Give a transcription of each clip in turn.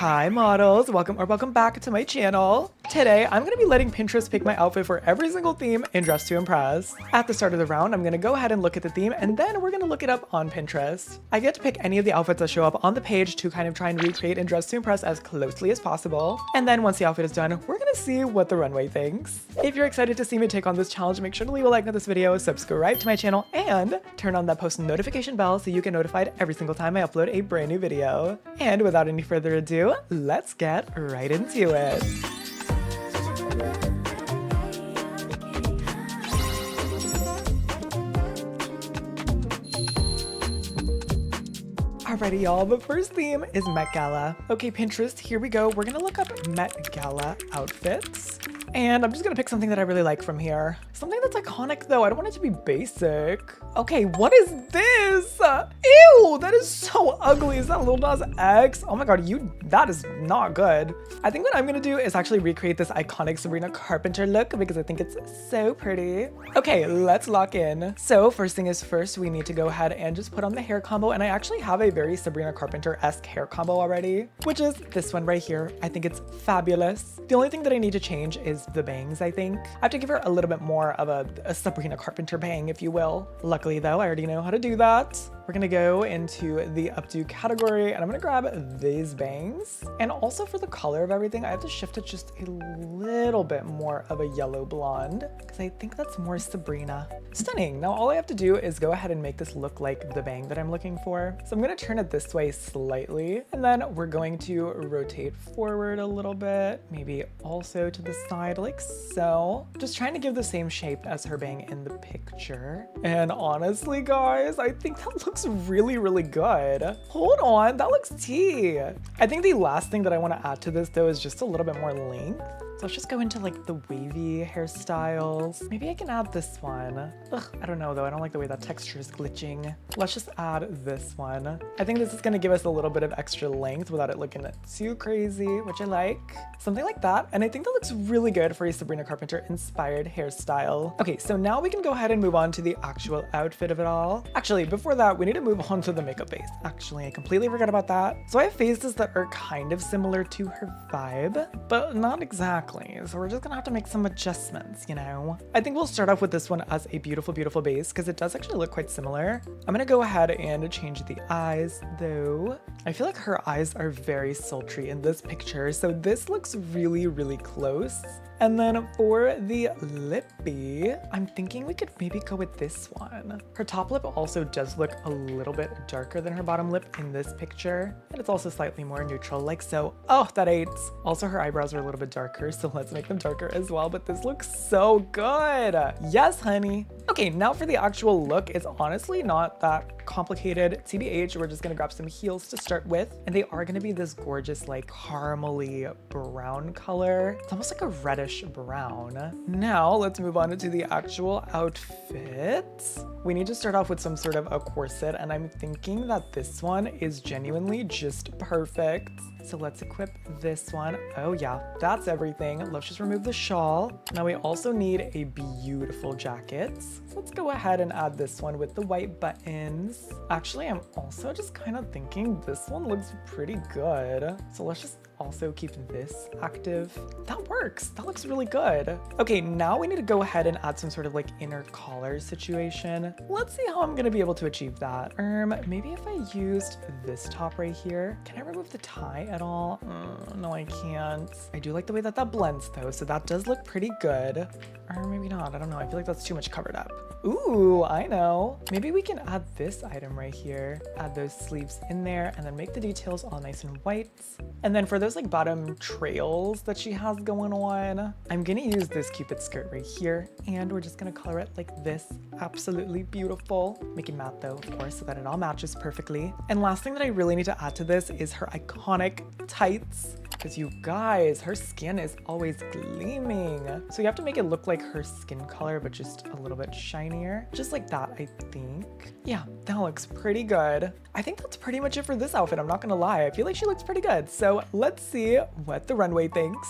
Hi models, welcome back to my channel. Today, I'm gonna be letting Pinterest pick my outfit for every single theme in Dress to Impress. At the start of the round, I'm gonna go ahead and look at the theme and then we're gonna look it up on Pinterest. I get to pick any of the outfits that show up on the page to kind of try and recreate in Dress to Impress as closely as possible. And then once the outfit is done, we're gonna see what the runway thinks. If you're excited to see me take on this challenge, make sure to leave a like on this video, subscribe to my channel, and turn on that post notification bell so you get notified every single time I upload a brand new video. And without any further ado, let's get right into it. Alrighty y'all, the first theme is Met Gala. Okay Pinterest, here we go. We're gonna look up Met Gala outfits. And I'm just gonna pick something that I really like from here. Something that's iconic though, I don't want it to be basic. Okay, what is this? Ew, that is so ugly. Is that Lil Nas X? Oh my god, that is not good. I think what I'm gonna do is actually recreate this iconic Sabrina Carpenter look because I think it's so pretty. Okay, let's lock in. So first thing is first, we need to go ahead and just put on the hair combo. And I actually have a very Sabrina Carpenter-esque hair combo already, which is this one right here. I think it's fabulous. The only thing that I need to change is the bangs, I think. I have to give her a little bit more of a Sabrina Carpenter bang, if you will. Luckily though, I already know how to do that. We're gonna go into the updo category and I'm gonna grab these bangs. And also for the color of everything, I have to shift it just a little bit more of a yellow blonde because I think that's more Sabrina. Stunning. Now all I have to do is go ahead and make this look like the bang that I'm looking for. So I'm gonna turn it this way slightly and then we're going to rotate forward a little bit, maybe also to the side like so. Just trying to give the same shape as her bang in the picture. And honestly guys, I think that looks really, really good. Hold on, that looks tea. I think the last thing that I want to add to this though is just a little bit more length. So let's just go into like the wavy hairstyles. Maybe I can add this one. Ugh, I don't know though. I don't like the way that texture is glitching. Let's just add this one. I think this is gonna give us a little bit of extra length without it looking too crazy, which I like. Something like that. And I think that looks really good for a Sabrina Carpenter inspired hairstyle. Okay, so now we can go ahead and move on to the actual outfit of it all. Actually, before that, we need to move on to the makeup base. Actually, I completely forgot about that. So I have faces that are kind of similar to her vibe, but not exactly. So we're just gonna have to make some adjustments, you know? I think we'll start off with this one as a beautiful, beautiful base because it does actually look quite similar. I'm gonna go ahead and change the eyes though. I feel like her eyes are very sultry in this picture. So this looks really, really close. And then for the lippy, I'm thinking we could maybe go with this one. Her top lip also does look a little bit darker than her bottom lip in this picture. And it's also slightly more neutral like so. Oh, that ate. Also her eyebrows are a little bit darker, so let's make them darker as well. But this looks so good. Yes, honey. Okay, now for the actual look, it's honestly not that complicated. TBH, we're just gonna grab some heels to start with. And they are gonna be this gorgeous like caramely brown color. It's almost like a reddish brown. Now let's move on to the actual outfit. We need to start off with some sort of a corset and I'm thinking that this one is genuinely just perfect. So let's equip this one. Oh yeah, that's everything. Let's just remove the shawl. Now we also need a beautiful jacket. So let's go ahead and add this one with the white buttons. Actually, I'm also just kind of thinking this one looks pretty good. So let's just also keep this active. That works. That looks really good. Okay, now we need to go ahead and add some sort of like inner collar situation. Let's see how I'm gonna be able to achieve that. Maybe if I used this top right here, can I remove the tie at all? No, I can't. I do like the way that that blends though, so that does look pretty good. Or maybe not, I don't know. I feel like that's too much covered up. Ooh, I know. Maybe we can add this item right here. Add those sleeves in there and then make the details all nice and white. And then for those like bottom trails that she has going on, I'm gonna use this Cupid skirt right here and we're just gonna color it like this. Absolutely beautiful. Make it matte though, of course, so that it all matches perfectly. And last thing that I really need to add to this is her iconic tights. Because you guys, her skin is always gleaming. So you have to make it look like her skin color, but just a little bit shinier. Just like that, I think. Yeah, that looks pretty good. I think that's pretty much it for this outfit. I'm not gonna lie. I feel like she looks pretty good. So let's see what the runway thinks.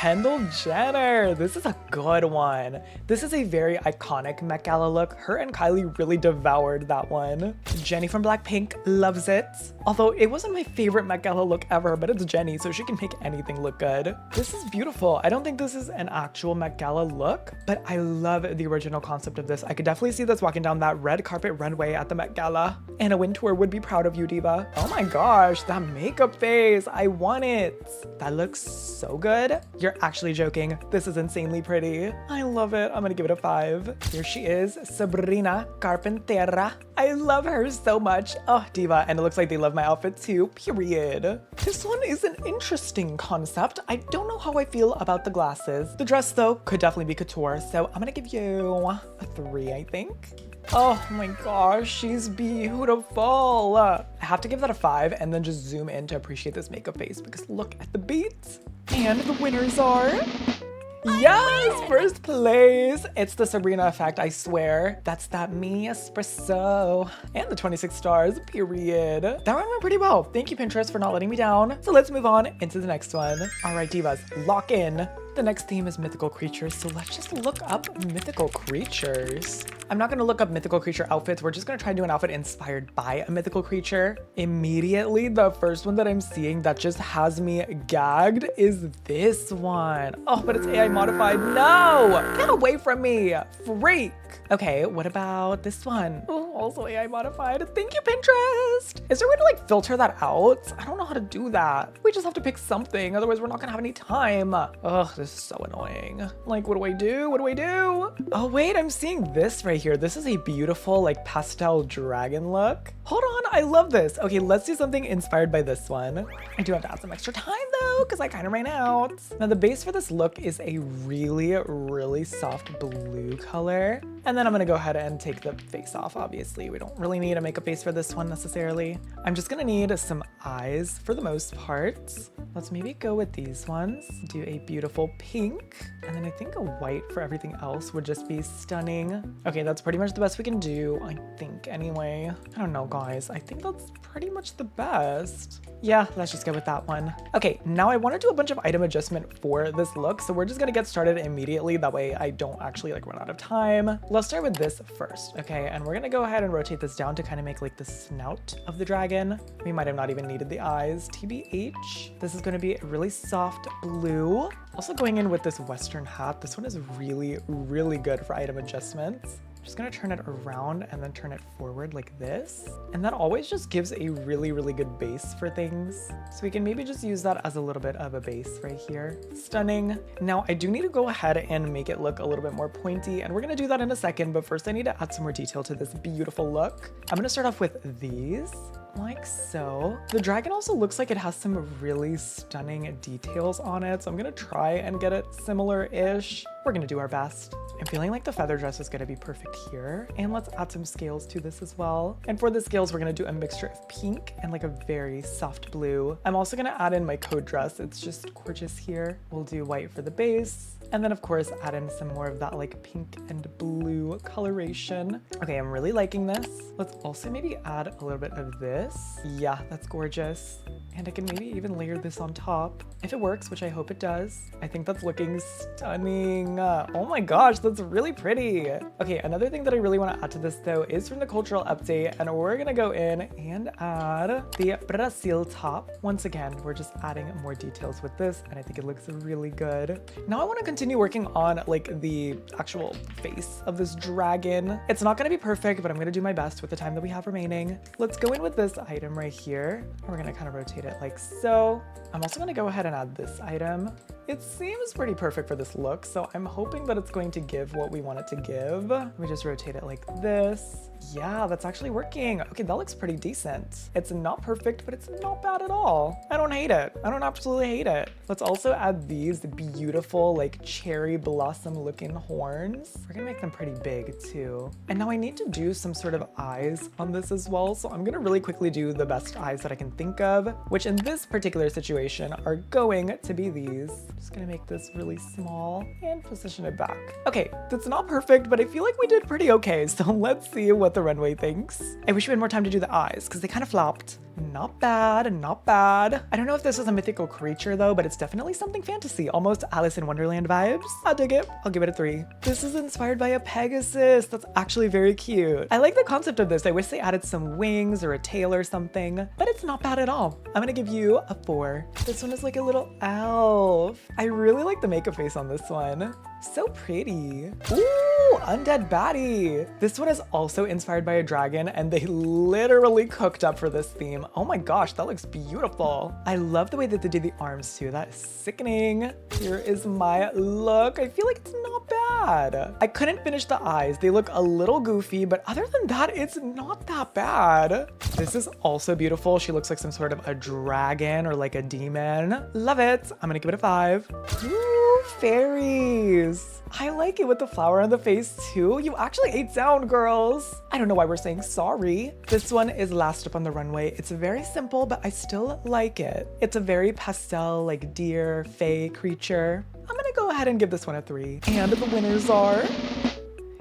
Kendall Jenner. This is a good one. This is a very iconic Met Gala look. Her and Kylie really devoured that one. Jennie from Blackpink loves it. Although it wasn't my favorite Met Gala look ever, but it's Jennie, so she can make anything look good. This is beautiful. I don't think this is an actual Met Gala look, but I love the original concept of this. I could definitely see this walking down that red carpet runway at the Met Gala. Anna Wintour would be proud of you, diva. Oh my gosh, that makeup face. I want it. That looks so good. You're actually joking. This is insanely pretty. I love it. I'm gonna give it a 5. Here she is, Sabrina Carpentera. I love her so much. Oh, diva. And it looks like they love my outfit too, period. This one is an interesting concept. I don't know how I feel about the glasses. The dress though could definitely be couture. So I'm gonna give you a 3, I think. Oh my gosh, she's beautiful. I have to give that a 5 and then just zoom in to appreciate this makeup face because look at the beats. And the winners are... Yes, first place. It's the Sabrina effect, I swear. That's that me espresso. And the 26 stars, period. That went pretty well. Thank you, Pinterest, for not letting me down. So let's move on into the next one. All right, divas, lock in. The next theme is mythical creatures, so let's just look up mythical creatures. I'm not gonna look up mythical creature outfits. We're just gonna try to do an outfit inspired by a mythical creature. Immediately, the first one that I'm seeing that just has me gagged is this one. Oh, but it's AI modified. No, get away from me, freak. Okay, what about this one? Oh, also AI modified. Thank you, Pinterest. Is there a way to like filter that out? I don't know how to do that. We just have to pick something, otherwise we're not gonna have any time. Ugh, this is so annoying. Like, what do I do? What do I do? Oh wait, I'm seeing this right here. This is a beautiful like pastel dragon look. Hold on, I love this. Okay, let's do something inspired by this one. I do have to add some extra time though, because I kind of ran out. Now the base for this look is a really soft blue color. And then I'm gonna go ahead and take the face off, obviously. We don't really need a makeup base for this one necessarily. I'm just gonna need some eyes for the most part. Let's maybe go with these ones. Do a beautiful pink. And then I think a white for everything else would just be stunning. Okay, that's pretty much the best we can do, I think anyway. I don't know, guys. I think that's pretty much the best. Yeah, let's just go with that one. Okay, now I wanna do a bunch of item adjustment for this look. So we're just gonna get started immediately. That way I don't actually like run out of time. Let's start with this first, okay? And we're gonna go ahead and rotate this down to kind of make like the snout of the dragon. We might have not even needed the eyes, TBH. This is gonna be a really soft blue. Also going in with this Western hat. This one is really good for item adjustments. Just gonna turn it around and then turn it forward like this. And that always just gives a really good base for things. So we can maybe just use that as a little bit of a base right here. Stunning. Now I do need to go ahead and make it look a little bit more pointy, and we're gonna do that in a second, but first I need to add some more detail to this beautiful look. I'm gonna start off with these. Like so. The dragon also looks like it has some really stunning details on it, so I'm gonna try and get it similar-ish. We're gonna do our best. I'm feeling like the feather dress is gonna be perfect here. And let's add some scales to this as well. And for the scales, we're gonna do a mixture of pink and like a very soft blue. I'm also gonna add in my coat dress. It's just gorgeous here. We'll do white for the base. And then of course, add in some more of that like pink and blue coloration. Okay, I'm really liking this. Let's also maybe add a little bit of this. Yeah, that's gorgeous. And I can maybe even layer this on top. If it works, which I hope it does. I think that's looking stunning. Oh my gosh, that's really pretty. Okay, another thing that I really want to add to this though is from the cultural update, and we're gonna go in and add the Brazil top. Once again, we're just adding more details with this, and I think it looks really good. Now I want to continue working on like the actual face of this dragon. It's not gonna be perfect, but I'm gonna do my best with the time that we have remaining. Let's go in with this item right here. We're gonna kind of rotate it like so. I'm also gonna go ahead and add this item. It seems pretty perfect for this look, so I'm hoping that it's going to give what we want it to give. We just rotate it like this. Yeah, that's actually working. Okay, that looks pretty decent. It's not perfect, but it's not bad at all. I don't hate it. I don't absolutely hate it. Let's also add these beautiful like cherry blossom looking horns. We're gonna make them pretty big too. And now I need to do some sort of eyes on this as well, so I'm gonna really quickly do the best eyes that I can think of, which in this particular situation are going to be these. Just gonna make this really small and position it back. Okay, that's not perfect, but I feel like we did pretty okay, so let's see what the runway thinks. I wish we had more time to do the eyes because they kind of flopped. Not bad, not bad. I don't know if this is a mythical creature though, but it's definitely something fantasy, almost Alice in Wonderland vibes. I'll dig it. I'll give it a 3. This is inspired by a Pegasus. That's actually very cute. I like the concept of this. I wish they added some wings or a tail or something, but it's not bad at all. I'm gonna give you a 4. This one is like a little elf. I really like the makeup face on this one. So pretty. Ooh, undead baddie. This one is also inspired by a dragon and they literally cooked up for this theme. Oh my gosh, that looks beautiful. I love the way that they did the arms too. That is sickening. Here is my look. I feel like it's not bad. I couldn't finish the eyes. They look a little goofy, but other than that, it's not that bad. This is also beautiful. She looks like some sort of a dragon or like a demon. Love it. I'm gonna give it a 5. Ooh, fairies. I like it with the flower on the face too. You actually ate sound, girls. I don't know why we're saying sorry. This one is last up on the runway. It's very simple, but I still like it. It's a very pastel, like deer, fae creature. I'm gonna go ahead and give this one a 3. And the winners are...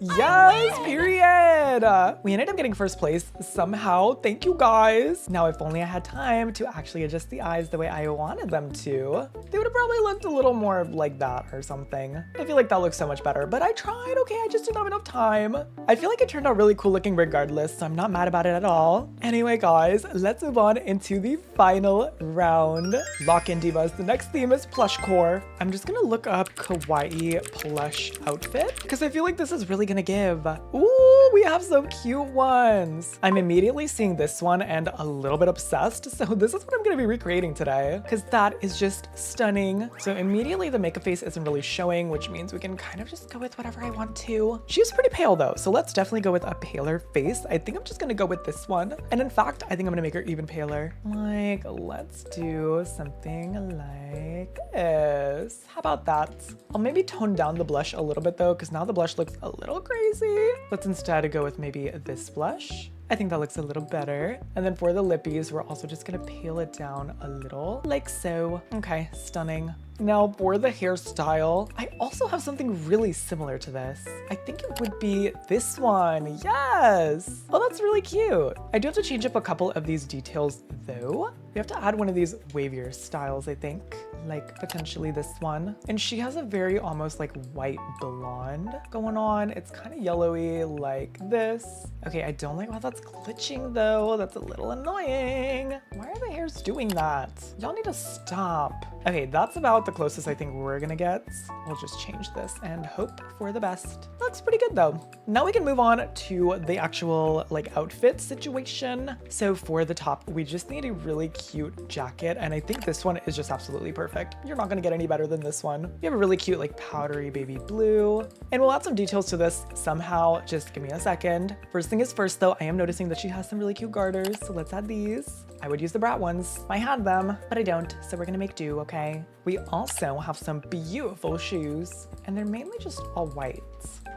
Yes, period. We ended up getting first place somehow. Thank you guys. Now, if only I had time to actually adjust the eyes the way I wanted them to, they would have probably looked a little more like that or something. I feel like that looks so much better, but I tried, okay? I just didn't have enough time. I feel like it turned out really cool looking regardless, so I'm not mad about it at all. Anyway, guys, let's move on into the final round. Lock in, divas. The next theme is Plushcore. I'm just gonna look up kawaii plush outfit because I feel like this is really gonna give. Ooh, we have some cute ones. I'm immediately seeing this one and a little bit obsessed. So this is what I'm gonna be recreating today because that is just stunning. So immediately the makeup face isn't really showing, which means we can kind of just go with whatever I want to. She's pretty pale though, so let's definitely go with a paler face. I think I'm just gonna go with this one. And in fact, I think I'm gonna make her even paler. Like, let's do something like this. How about that? I'll maybe tone down the blush a little bit though, because now the blush looks a little crazy. Let's instead go with maybe this blush. I think that looks a little better. And then for the lippies, we're also just gonna pale it down a little, like so. Okay, stunning. Now for the hairstyle, I also have something really similar to this. I think it would be this one, yes! Oh, that's really cute. I do have to change up a couple of these details though. We have to add one of these wavier styles, I think. Like potentially this one. And she has a very almost like white blonde going on. It's kind of yellowy like this. Okay, I don't like how that's glitching though. That's a little annoying. Why are the hairs doing that? Y'all need to stop. Okay, that's about the closest I think we're gonna get. We'll just change this and hope for the best. Looks pretty good though. Now we can move on to the actual like outfit situation. So for the top, we just need a really cute jacket. And I think this one is just absolutely perfect. You're not gonna get any better than this one. You have a really cute like powdery baby blue. And we'll add some details to this somehow. Just give me a second. First thing is first though, I am noticing that she has some really cute garters. So let's add these. I would use the brat ones. I had them, but I don't. So we're gonna make do, okay? We also have some beautiful shoes and they're mainly just all white.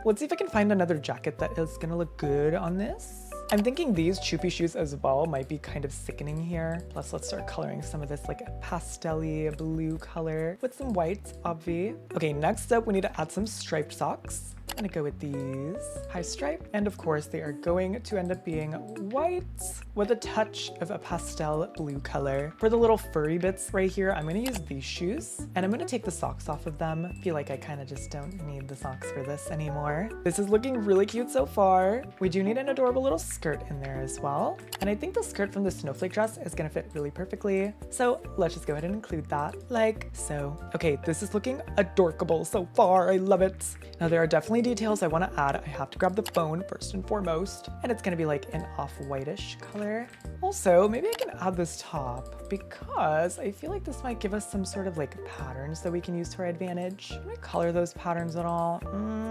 Let's see if I can find another jacket that is gonna look good on this. I'm thinking these choopy shoes as well might be kind of sickening here. Plus, let's start coloring some of this like pastel-y blue color with some white, obvi. Okay, next up, we need to add some striped socks. I'm gonna go with these high stripe. And of course, they are going to end up being white with a touch of a pastel blue color. For the little furry bits right here, I'm gonna use these shoes and I'm gonna take the socks off of them. I feel like I kind of just don't need the socks for this anymore. This is looking really cute so far. We do need an adorable little skirt in there as well. And I think the skirt from the snowflake dress is gonna fit really perfectly. So let's just go ahead and include that like so. Okay, this is looking adorkable so far. I love it. Now there are definitely details I want to add. I have to grab the phone first and foremost, and it's going to be like an off-whitish color. Also, maybe I can add this top because I feel like this might give us some sort of like patterns that we can use to our advantage. Can I color those patterns at all?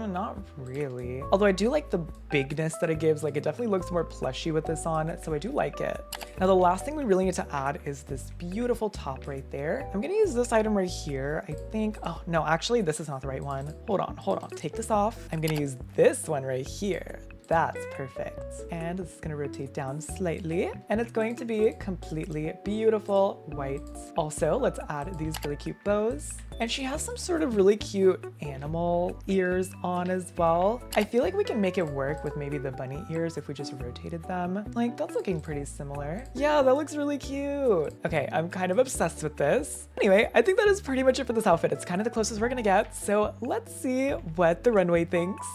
Not really. Although I do like the bigness that it gives. Like it definitely looks more plushy with this on, so I do like it. Now the last thing we really need to add is this beautiful top right there. I'm going to use this item right here. I think, oh no, actually this is not the right one. Hold on. Take this off. I'm gonna use this one right here. That's perfect. And this is gonna rotate down slightly, and it's going to be completely beautiful white. Also, let's add these really cute bows. And she has some sort of really cute animal ears on as well. I feel like we can make it work with maybe the bunny ears if we just rotated them. Like, that's looking pretty similar. Yeah, that looks really cute. Okay, I'm kind of obsessed with this. Anyway, I think that is pretty much it for this outfit. It's kind of the closest we're gonna get. So let's see what the runway thinks.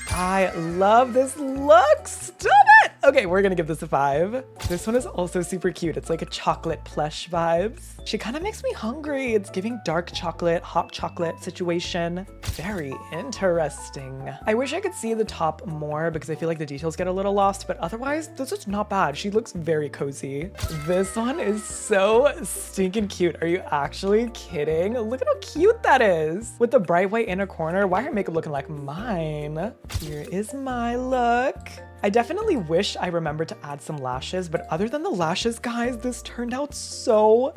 I love this look. Stop it. Okay, we're gonna give this a 5. This one is also super cute. It's like a chocolate plush vibes. She kind of makes me hungry. It's giving dark chocolate, hot chocolate situation. Very interesting. I wish I could see the top more because I feel like the details get a little lost, but otherwise, this is not bad. She looks very cozy. This one is so stinking cute. Are you actually kidding? Look at how cute that is. With the bright white inner corner, why her makeup looking like mine? Here is my look. I definitely wish I remembered to add some lashes, but other than the lashes, guys, this turned out so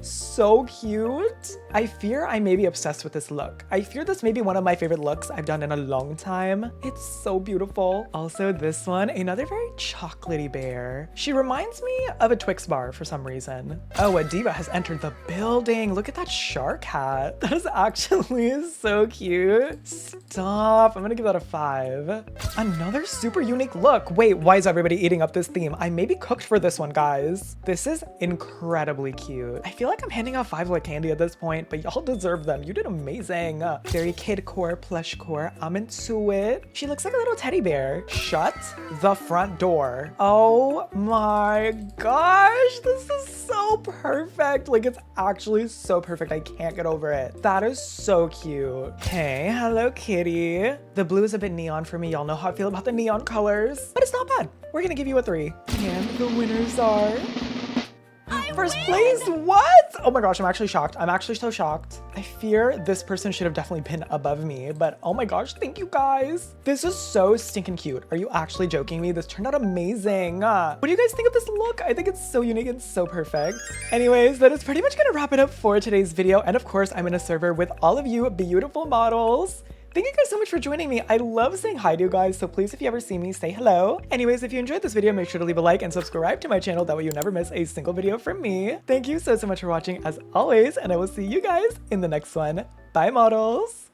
cute. I fear I may be obsessed with this look. I fear this may be one of my favorite looks I've done in a long time. It's so beautiful. Also, this one, another very chocolatey bear. She reminds me of a Twix bar for some reason. Oh, a diva has entered the building. Look at that shark hat. That is actually so cute. Stop. I'm gonna give that a 5. Another super unique look. Wait, why is everybody eating up this theme? I may be cooked for this one, guys. This is incredibly cute. I feel like I'm handing out 5 like candy at this point, but y'all deserve them. You did amazing. Very kidcore, plushcore. I'm into it. She looks like a little teddy bear. Shut the front door. Oh my gosh, this is so perfect. Like, it's actually so perfect. I can't get over it. That is so cute. Hey, hello kitty. The blue is a bit neon for me. Y'all know how I feel about the neon colors, but it's not bad. We're gonna give you a 3. And the winners are... First place, what? Oh my gosh, I'm actually shocked. I'm actually so shocked. I fear this person should have definitely been above me, but oh my gosh, thank you guys. This is so stinking cute. Are you actually joking me? This turned out amazing. What do you guys think of this look? I think it's so unique and so perfect. Anyways, that is pretty much gonna wrap it up for today's video. And of course, I'm in a server with all of you beautiful models. Thank you guys so much for joining me. I love saying hi to you guys, so please, if you ever see me, say hello. Anyways, if you enjoyed this video, make sure to leave a like and subscribe to my channel. That way you never miss a single video from me. Thank you so much for watching as always, and I will see you guys in the next one. Bye, models.